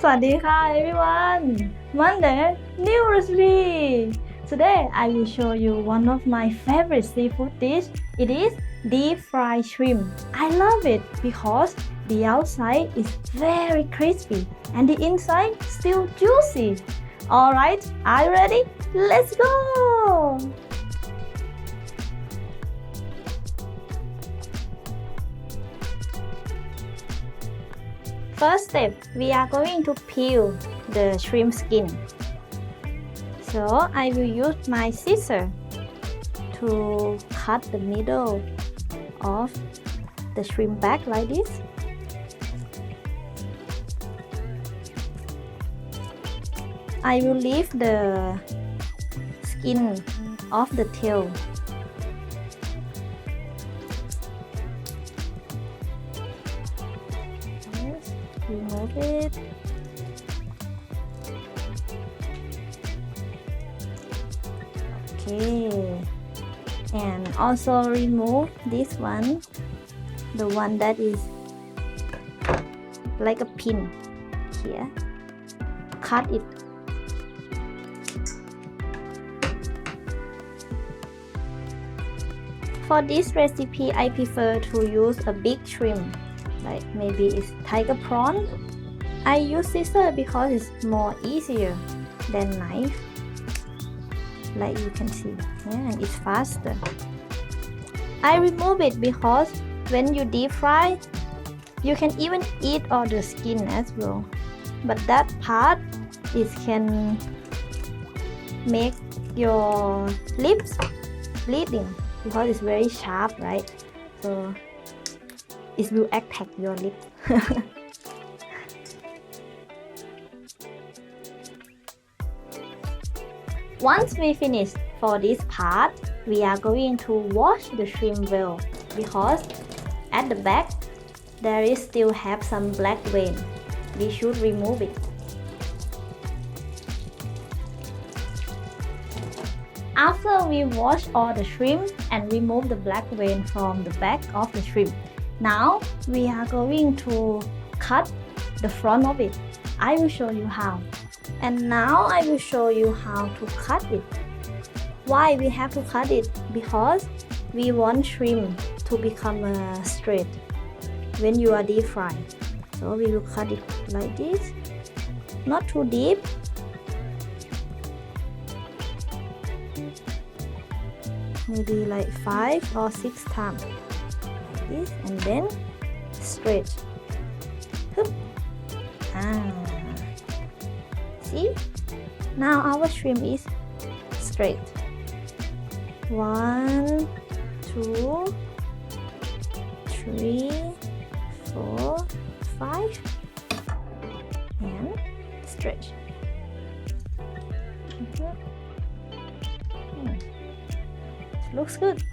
สวัสดีค่ะ everyone Monday new recipe Today I will show you one of my favorite seafood dish It is deep fried shrimp I love it because the outside is very crispy and the inside still juicy Alright, are you ready? Let's go! First step, we are going to peel the shrimp skin. So I will use my scissors to cut the middle of the shrimp back like this. I will leave the skin of the tail. Remove it. Okay, and also remove this one, the one that is like a pin here. Cut it. For this recipe, I prefer to use a big shrimp. Like maybe it's tiger prawn. I use scissors because it's more easier than knife. Like you can see, and it's faster. I remove it because when you deep fry, you can even eat all the skin as well. But that part is can make your lips bleeding because it's very sharp, right? So it will attack your lips. Once we finish for this part, we are going to wash the shrimp well because at the back there is still have some black vein. We should remove it. After we wash all the shrimp and remove the black vein from the back of the shrimp, now we are going to cut the front of it. I will show you how. And now I will show you how to cut it. Why we have to cut it? Because we want shrimp to become straight when you are deep frying. So we will cut it like this, not too deep. Maybe like 5 or 6 times. Like this, and then straight. See? Now our shrimp is straight. 1, 2, 3, 4, 5, and straight. Looks good.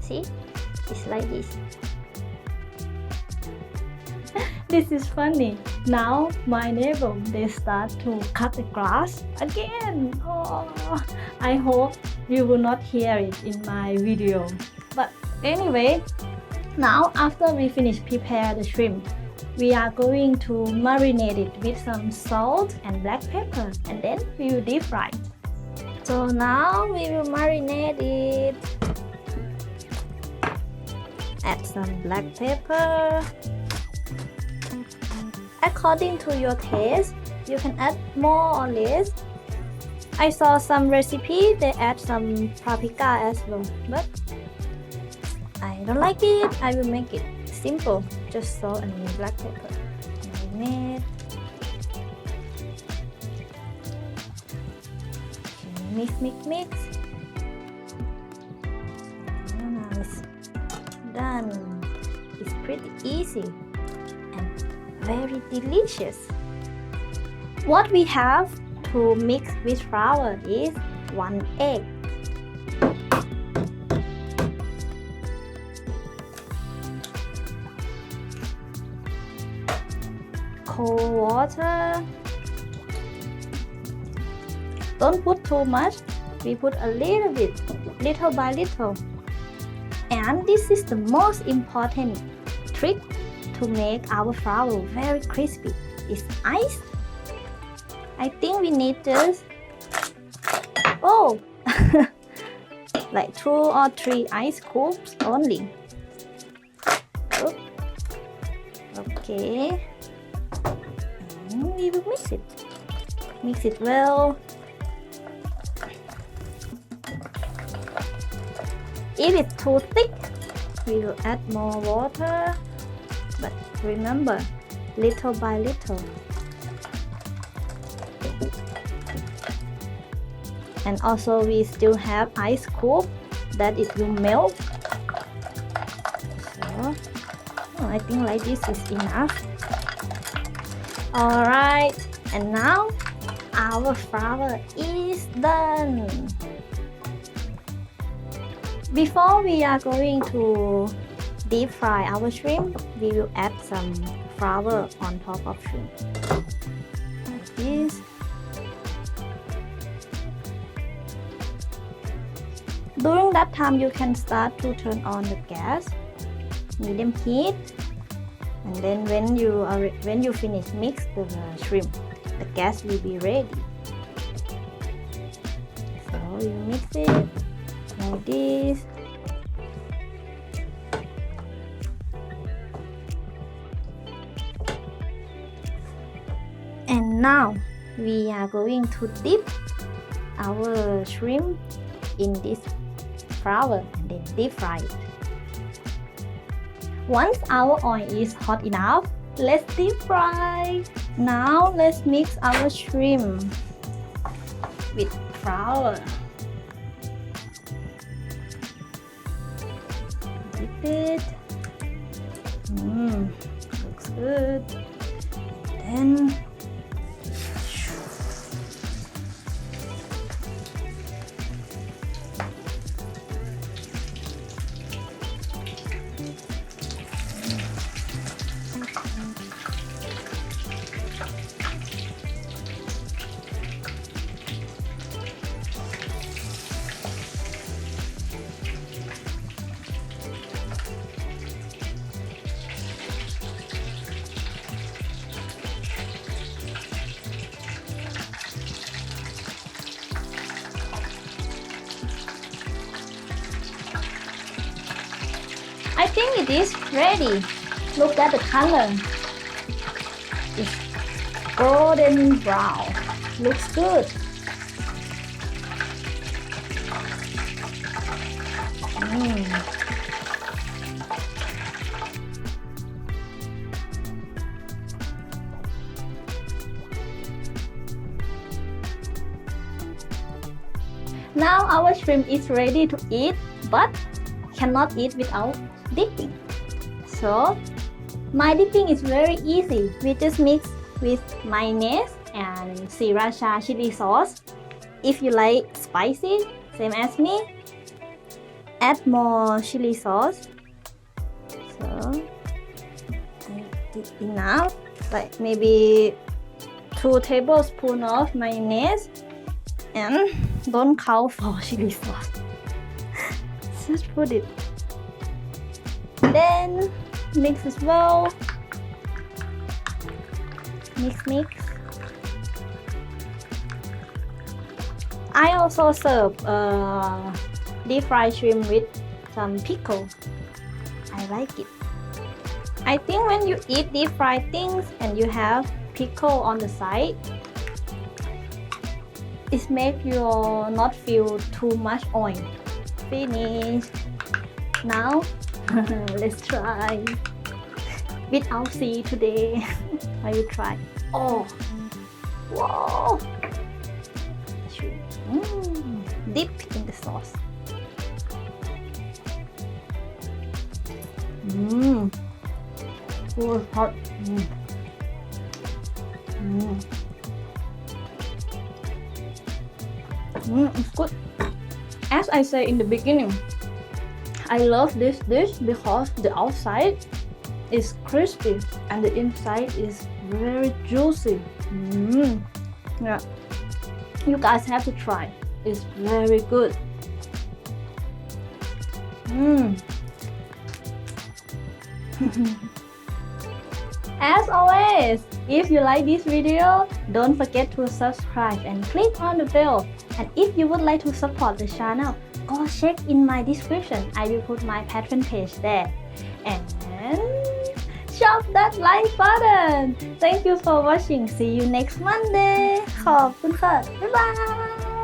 See? It's like this. This is funny. Now my neighbor they start to cut the grass again. Oh, I hope you will not hear it in my video. But anyway, now after we finish prepare the shrimp, we are going to marinate it with some salt and black pepper, and then we will deep fry. So now we will marinate it. Add some black pepper. According to your taste, you can add more or less. I saw some recipe they add some paprika as well, but I don't like it. I will make it simple, just salt and black pepper. Marinate. Mix. Now it's done. It's pretty easy and very delicious. What we have to mix with flour is 1 egg, cold water. Don't put too much. We put a little bit, little by little. And this is the most important trick to make our flour very crispy. Is ice. I think we need just like 2 or 3 ice cubes only. Okay, and we will mix it well. If it's too thick, we will add more water, but remember, little by little. And also we still have ice cube that it will melt. So I think like this is enough. Alright, and now our flour is done. Before we are going to deep fry our shrimp, we will add some flour on top of shrimp. Like this. During that time, you can start to turn on the gas, medium heat, and then when you finish mix the shrimp, the gas will be ready. So you mix it like this. And now we are going to dip our shrimp in this flour and then deep fry it. Once our oil is hot enough, let's deep fry. Now let's mix our shrimp with flour. Dip it. Looks good. Then I think it is ready. Look at the color. It's golden brown. Looks good. Now our shrimp is ready to eat, but cannot eat without dipping. So my dipping is very easy. We just mix with mayonnaise and sriracha chili sauce. If you like spicy, same as me, add more chili sauce. So I did enough, like maybe 2 tablespoons of mayonnaise, and don't count for chili sauce. Just put it. Then mix as well. Mix. I also serve deep fried shrimp with some pickle. I like it. I think when you eat deep fried things and you have pickle on the side, it makes you not feel too much oil. Finish. Now let's try without sea today. I will try. Oh, wow! Dip in the sauce. Oh, hot. It's good. As I said in the beginning, I love this dish because the outside is crispy and the inside is very juicy. Yeah, you guys have to try. It's very good. As always, if you like this video, don't forget to subscribe and click on the bell. And if you would like to support the channel, go check in my description. I will put my Patreon page there. And shop that like button. Thank you for watching. See you next Monday. ขอบคุณค่ะ บ๊ายบาย